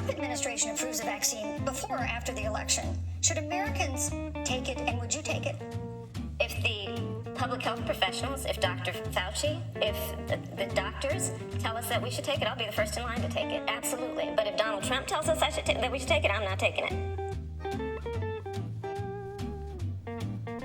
Trump administration approves a vaccine before or after the election, should Americans take it, and would you take it? If the public health professionals, if Dr. Fauci, if the doctors tell us that we should take it, I'll be the first in line to take it. Absolutely. But if Donald Trump tells us that we should take it, I'm not taking it.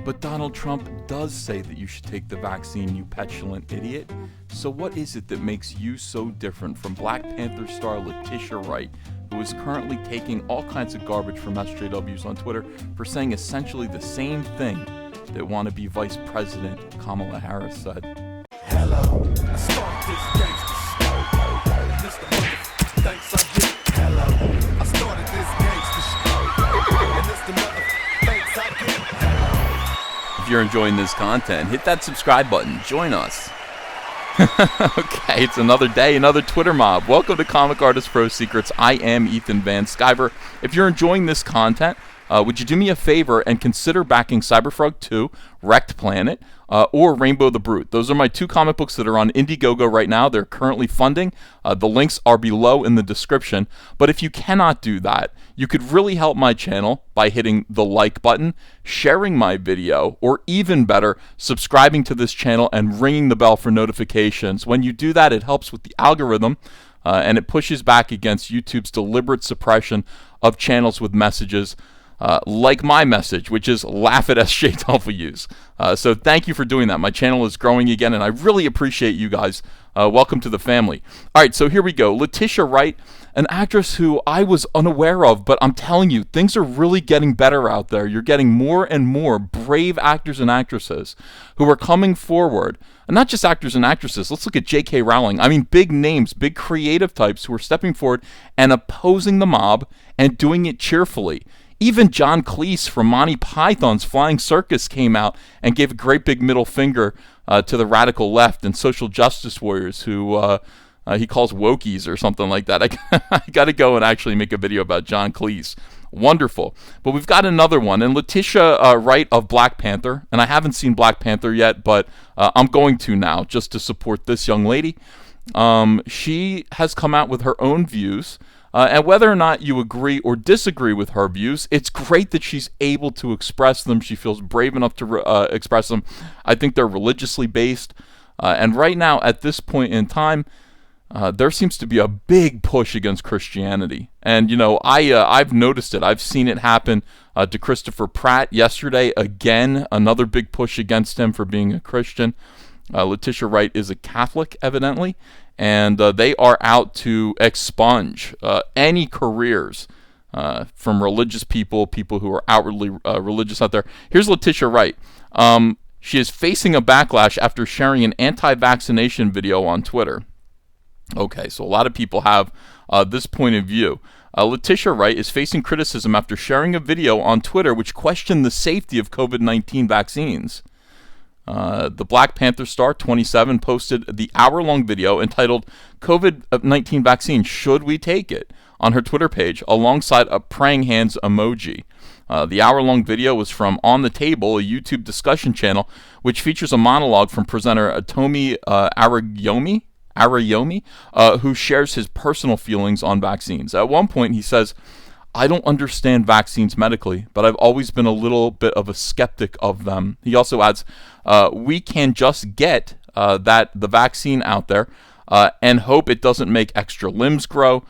But Donald Trump does say that you should take the vaccine, you petulant idiot. So what is it that makes you so different from Black Panther star Letitia Wright, who is currently taking all kinds of garbage from SJWs on Twitter for saying essentially the same thing that wannabe Vice President Kamala Harris said? Hello, I start this gangsta show. This the mother thanks I get. Hello, I started this gangsta show. And this the mother thanks I get. If you're enjoying this content, hit that subscribe button. Join us. Okay, it's another day, another Twitter mob. Welcome to Comic Artist Pro Secrets. I am Ethan Van Sciver. If you're enjoying this content, would you do me a favor and consider backing Cyberfrog 2, Wrecked Planet, or Rainbow the Brute? Those are my two comic books that are on Indiegogo right now. They're currently funding. The links are below in the description. But if you cannot do that, you could really help my channel by hitting the like button, sharing my video, or even better, subscribing to this channel and ringing the bell for notifications. When you do that, it helps with the algorithm, and it pushes back against YouTube's deliberate suppression of channels with messages like my message, which is laugh at SJWs. So thank you for doing that. My channel is growing again, and I really appreciate you guys. Welcome to the family. All right, so here we go. Letitia Wright, an actress who I was unaware of, but I'm telling you, things are really getting better out there. You're getting more and more brave actors and actresses who are coming forward. And not just actors and actresses. Let's look at J.K. Rowling. I mean, big names, big creative types who are stepping forward and opposing the mob and doing it cheerfully. Even John Cleese from Monty Python's Flying Circus came out and gave a great big middle finger to the radical left and social justice warriors who he calls wokies or something like that. I got to go and actually make a video about John Cleese. Wonderful. But we've got another one. And Letitia Wright of Black Panther, and I haven't seen Black Panther yet, but I'm going to now just to support this young lady. She has come out with her own views. And whether or not you agree or disagree with her views, it's great that she's able to express them. She feels brave enough to express them. I think they're religiously based. And right now, at this point in time, there seems to be a big push against Christianity. And, you know, I've noticed it. I've seen it happen to Christopher Pratt yesterday. Again, another big push against him for being a Christian. Letitia Wright is a Catholic, evidently. And they are out to expunge any careers from religious people who are outwardly religious out there. Here's Letitia Wright. She is facing a backlash after sharing an anti-vaccination video on Twitter. Okay, so a lot of people have this point of view. Letitia Wright is facing criticism after sharing a video on Twitter which questioned the safety of COVID-19 vaccines. The Black Panther star, 27, posted the hour-long video entitled COVID-19 Vaccine, Should We Take It? On her Twitter page alongside a praying hands emoji. The hour-long video was from On the Table, a YouTube discussion channel, which features a monologue from presenter Tomi Arayomi, who shares his personal feelings on vaccines. At one point, he says, I don't understand vaccines medically, but I've always been a little bit of a skeptic of them. He also adds, we can just get the vaccine out there and hope it doesn't make extra limbs grow.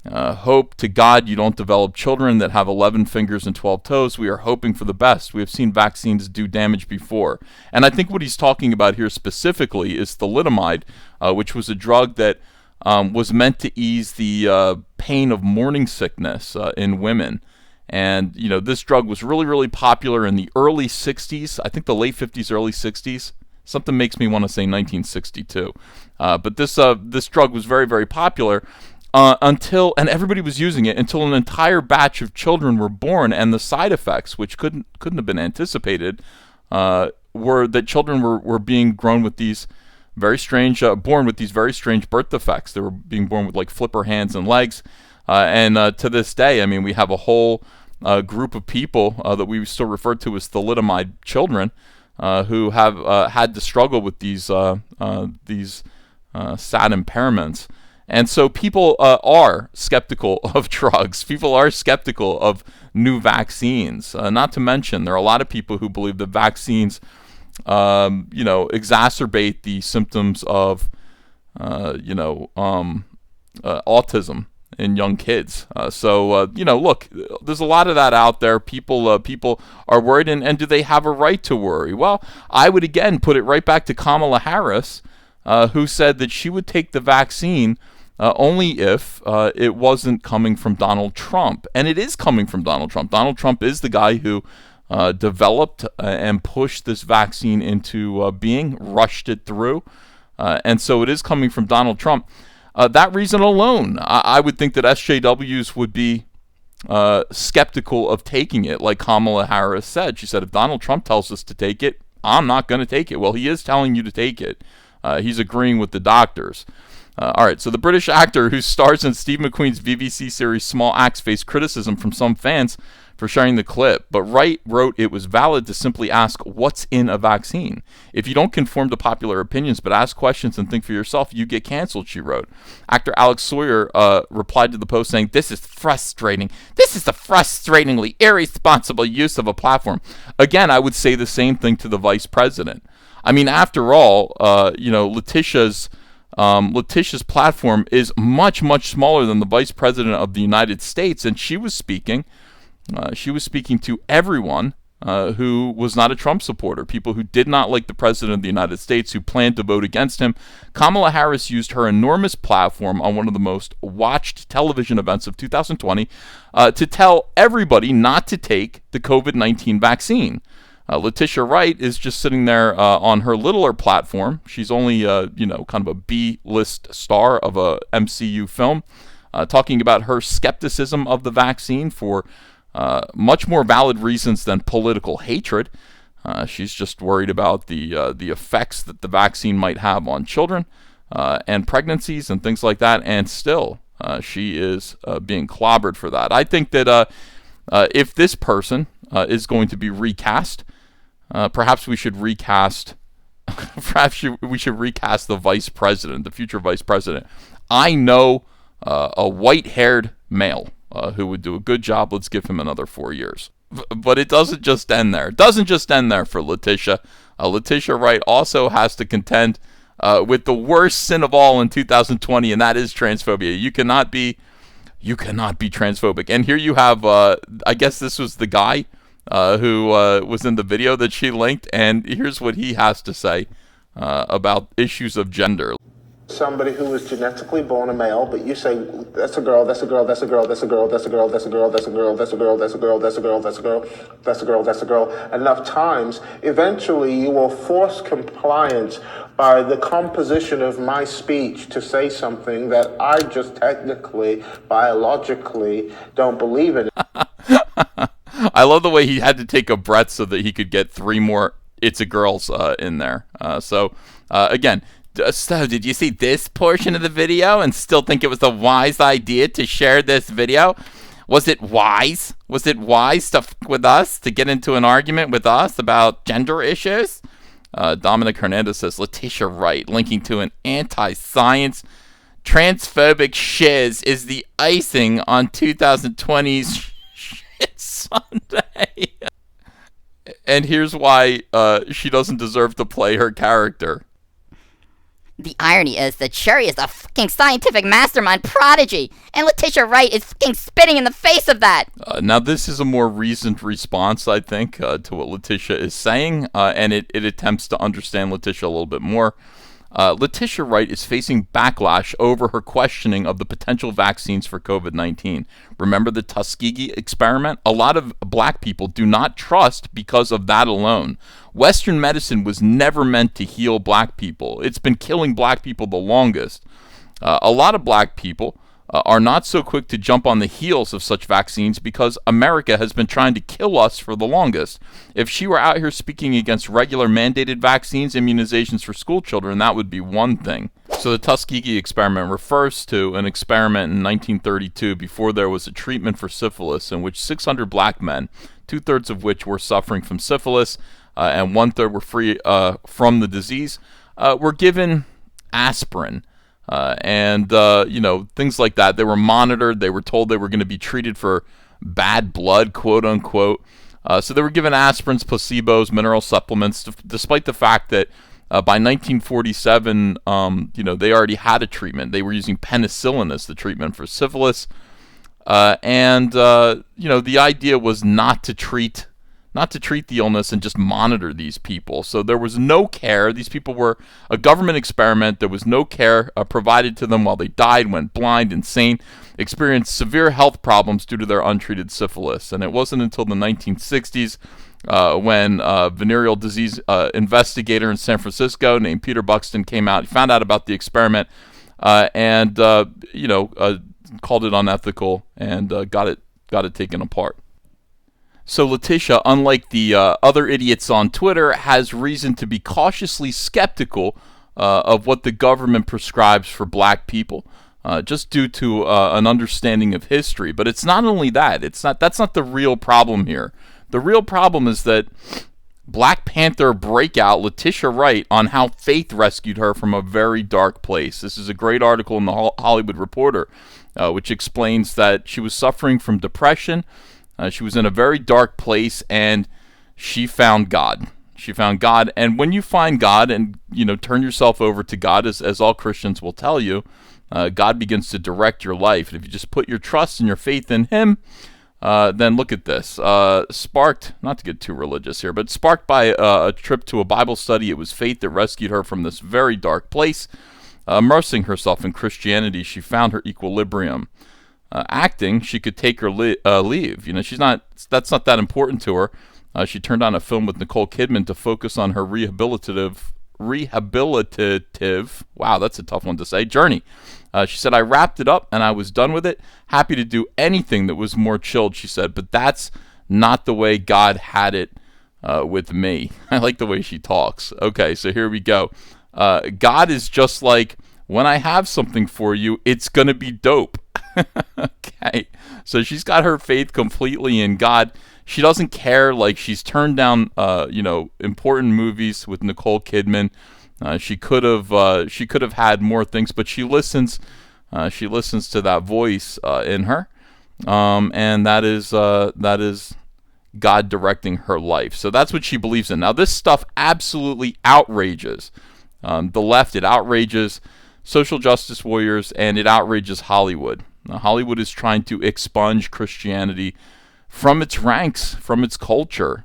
Hope to God you don't develop children that have 11 fingers and 12 toes. We are hoping for the best. We have seen vaccines do damage before. And I think what he's talking about here specifically is thalidomide, which was a drug that was meant to ease the pain of morning sickness in women. And, you know, this drug was really, really popular in the early 60s. I think the late 50s, early 60s. Something makes me want to say 1962. But this drug was very, very popular until, and everybody was using it until an entire batch of children were born, and the side effects, which couldn't have been anticipated, were that children were being grown with these very strange, born with these very strange birth defects. They were being born with like flipper hands and legs. And to this day, I mean, we have a whole group of people that we still refer to as thalidomide children who have had to struggle with these sad impairments. And so people are skeptical of drugs. People are skeptical of new vaccines. Not to mention, there are a lot of people who believe that vaccines, exacerbate the symptoms of, autism in young kids. Look, there's a lot of that out there. People are worried, and do they have a right to worry? Well, I would again put it right back to Kamala Harris, who said that she would take the vaccine only if it wasn't coming from Donald Trump. And it is coming from Donald Trump. Donald Trump is the guy who developed and pushed this vaccine into being, rushed it through. And so it is coming from Donald Trump. That reason alone, I would think that SJWs would be skeptical of taking it, like Kamala Harris said. She said, if Donald Trump tells us to take it, I'm not going to take it. Well, he is telling you to take it. He's agreeing with the doctors. All right, so the British actor who stars in Steve McQueen's BBC series Small Axe faced criticism from some fans for sharing the clip, but Wright wrote it was valid to simply ask what's in a vaccine. If you don't conform to popular opinions but ask questions and think for yourself, you get canceled, she wrote. Actor Alex Sawyer replied to the post saying, this is frustrating. This is a frustratingly irresponsible use of a platform. Again, I would say the same thing to the vice president. I mean, after all, Letitia's platform is much, much smaller than the vice president of the United States, and she was speaking to everyone who was not a Trump supporter, people who did not like the president of the United States, who planned to vote against him. Kamala Harris used her enormous platform on one of the most watched television events of 2020 to tell everybody not to take the COVID-19 vaccine. LETITIA WRIGHT is just sitting there on her littler platform. She's only, kind of a B-list star of a MCU film, talking about her skepticism of the vaccine for much more valid reasons than political hatred. She's just worried about the effects that the vaccine might have on children and pregnancies and things like that. And still, she is being clobbered for that. I think that if this person is going to be recast, perhaps we should recast. We should recast the vice president, the future vice president. I know a white-haired male who would do a good job. Let's give him another 4 years. But it doesn't just end there. It doesn't just end there for Letitia. Letitia Wright also has to contend with the worst sin of all in 2020, and that is transphobia. You cannot be transphobic. And here you have, I guess this was the guy who was in the video that she linked, and here's what he has to say about issues of gender. Somebody who is genetically born a male, but you say that's a girl, that's a girl, that's a girl, that's a girl, that's a girl, that's a girl, that's a girl, that's a girl, that's a girl, that's a girl, that's a girl, that's a girl, that's a girl, enough times, eventually you will force compliance by the composition of my speech to say something that I just technically, biologically don't believe in. I love the way he had to take a breath so that he could get 3 more "it's a girls" in there. Again, so did you see this portion of the video and still think it was a wise idea to share this video? Was it wise? Was it wise to with us, to get into an argument with us about gender issues? Dominic Hernandez says, Letitia Wright, linking to an anti-science transphobic shiz, is the icing on 2020's shit Sunday. And here's why she doesn't deserve to play her character. The irony is that Sherry is a fucking scientific mastermind prodigy, and Letitia Wright is fucking spitting in the face of that. Now, this is a more recent response, I think, to what Letitia is saying, and it attempts to understand Letitia a little bit more. Letitia Wright is facing backlash over her questioning of the potential vaccines for COVID-19. Remember the Tuskegee experiment? A lot of black people do not trust because of that alone. Western medicine was never meant to heal black people. It's been killing black people the longest. A lot of black people are not so quick to jump on the heels of such vaccines because America has been trying to kill us for the longest. If she were out here speaking against regular mandated vaccines, immunizations for school children, that would be one thing. So the Tuskegee experiment refers to an experiment in 1932 before there was a treatment for syphilis in which 600 black men, 2/3 of which were suffering from syphilis and 1/3 were free from the disease, were given aspirin and things like that. They were monitored. They were told they were going to be treated for bad blood, quote unquote. So they were given aspirins, placebos, mineral supplements, despite the fact that by 1947, they already had a treatment. They were using penicillin as the treatment for syphilis. The idea was not to treat the illness and just monitor these people. So there was no care. These people were a government experiment. There was no care provided to them while they died, went blind, insane, experienced severe health problems due to their untreated syphilis. And it wasn't until the 1960s when a venereal disease investigator in San Francisco named Peter Buxton came out. He found out about the experiment and called it unethical and got it taken apart. So Letitia, unlike the other idiots on Twitter, has reason to be cautiously skeptical of what the government prescribes for black people, just due to an understanding of history. But it's not only that. That's not the real problem here. The real problem is that Black Panther breakout Letitia Wright on how faith rescued her from a very dark place. This is a great article in the Hollywood Reporter, which explains that she was suffering from depression. She was in a very dark place, and she found God. She found God, and when you find God and turn yourself over to God, as all Christians will tell you, God begins to direct your life. And if you just put your trust and your faith in Him, then look at this. Sparked, not to get too religious here, but sparked by a trip to a Bible study, it was faith that rescued her from this very dark place. Immersing herself in Christianity, she found her equilibrium. Acting, she could take her leave. That's not that important to her. She turned on a film with Nicole Kidman to focus on her rehabilitative, wow, that's a tough one to say, journey. She said, I wrapped it up and I was done with it. Happy to do anything that was more chilled, she said, but that's not the way God had it with me. I like the way she talks. Okay, so here we go. God is just like, when I have something for you, it's going to be dope. Okay, so she's got her faith completely in God. She doesn't care. Like, she's turned down, important movies with Nicole Kidman. She could have had more things, but she listens. She listens to that voice in her, and that is God directing her life. So that's what she believes in. Now, this stuff absolutely outrages the left. It outrages social justice warriors, and it outrages Hollywood. Now, Hollywood is trying to expunge Christianity from its ranks, from its culture.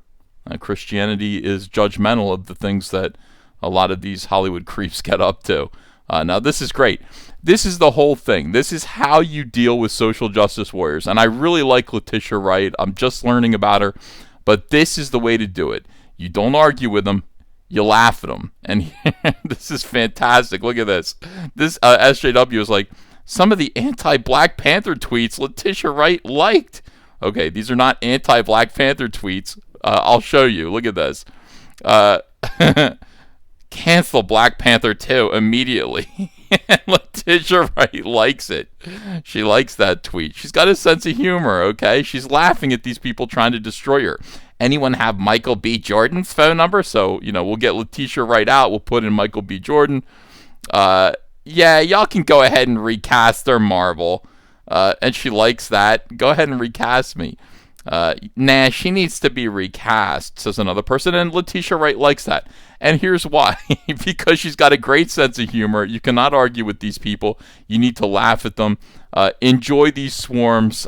Christianity is judgmental of the things that a lot of these Hollywood creeps get up to. Now, this is great. This is the whole thing. This is how you deal with social justice warriors. And I really like Letitia Wright. I'm just learning about her. But this is the way to do it. You don't argue with them. You laugh at them. And this is fantastic. Look at this. This SJW is like, some of the anti-Black Panther tweets Letitia Wright liked. Okay, these are not anti-Black Panther tweets. I'll show you. Look at this. Cancel Black Panther 2 immediately. Letitia Wright likes it. She likes that tweet. She's got a sense of humor, okay? She's laughing at these people trying to destroy her. Anyone have Michael B. Jordan's phone number? So, we'll get Letitia Wright out. We'll put in Michael B. Jordan. Yeah, y'all can go ahead and recast their Marvel. And she likes that. Go ahead and recast me. Nah, she needs to be recast, says another person, and Letitia Wright likes that. And here's why. Because she's got a great sense of humor. You cannot argue with these people. You need to laugh at them. Enjoy these swarms.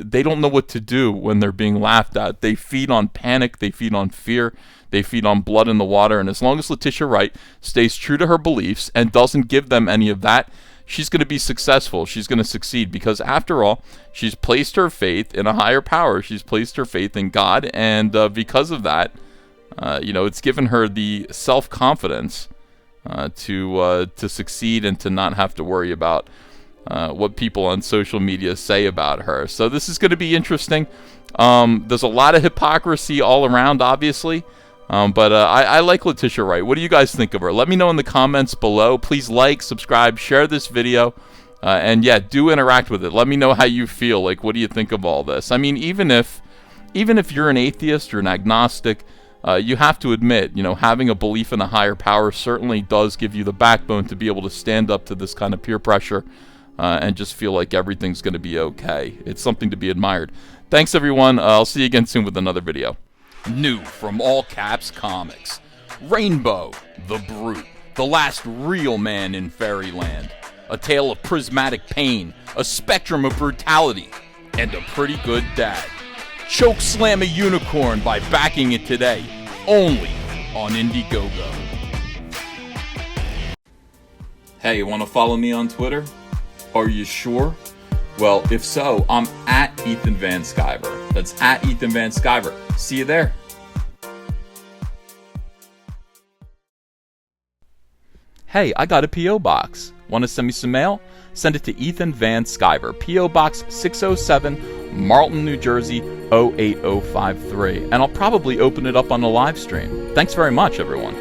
They don't know what to do when they're being laughed at. They feed on panic. They feed on fear. They feed on blood in the water. And as long as Letitia Wright stays true to her beliefs and doesn't give them any of that, she's going to be successful. She's going to succeed because, after all, she's placed her faith in a higher power. She's placed her faith in God, and because of that, it's given her the self-confidence to succeed and to not have to worry about what people on social media say about her. So this is going to be interesting. There's a lot of hypocrisy all around, obviously. But I like Letitia Wright. What do you guys think of her? Let me know in the comments below. Please like, subscribe, share this video. And yeah, do interact with it. Let me know how you feel. Like, what do you think of all this? I mean, even if you're an atheist or an agnostic, you have to admit, having a belief in a higher power certainly does give you the backbone to be able to stand up to this kind of peer pressure and just feel like everything's going to be okay. It's something to be admired. Thanks, everyone. I'll see you again soon with another video. New from All Caps Comics, Rainbow, the Brute, the last real man in fairyland. A tale of prismatic pain, a spectrum of brutality, and a pretty good dad. Choke slam a unicorn by backing it today, only on Indiegogo. Hey, you want to follow me on Twitter? Are you sure? Well, if so, I'm at Ethan Van Sciver. That's at Ethan Van Sciver. See you there. Hey, I got a P.O. box. Want to send me some mail? Send it to Ethan Van Sciver, P.O. Box 607, Marlton, New Jersey, 08053. And I'll probably open it up on the live stream. Thanks very much, everyone.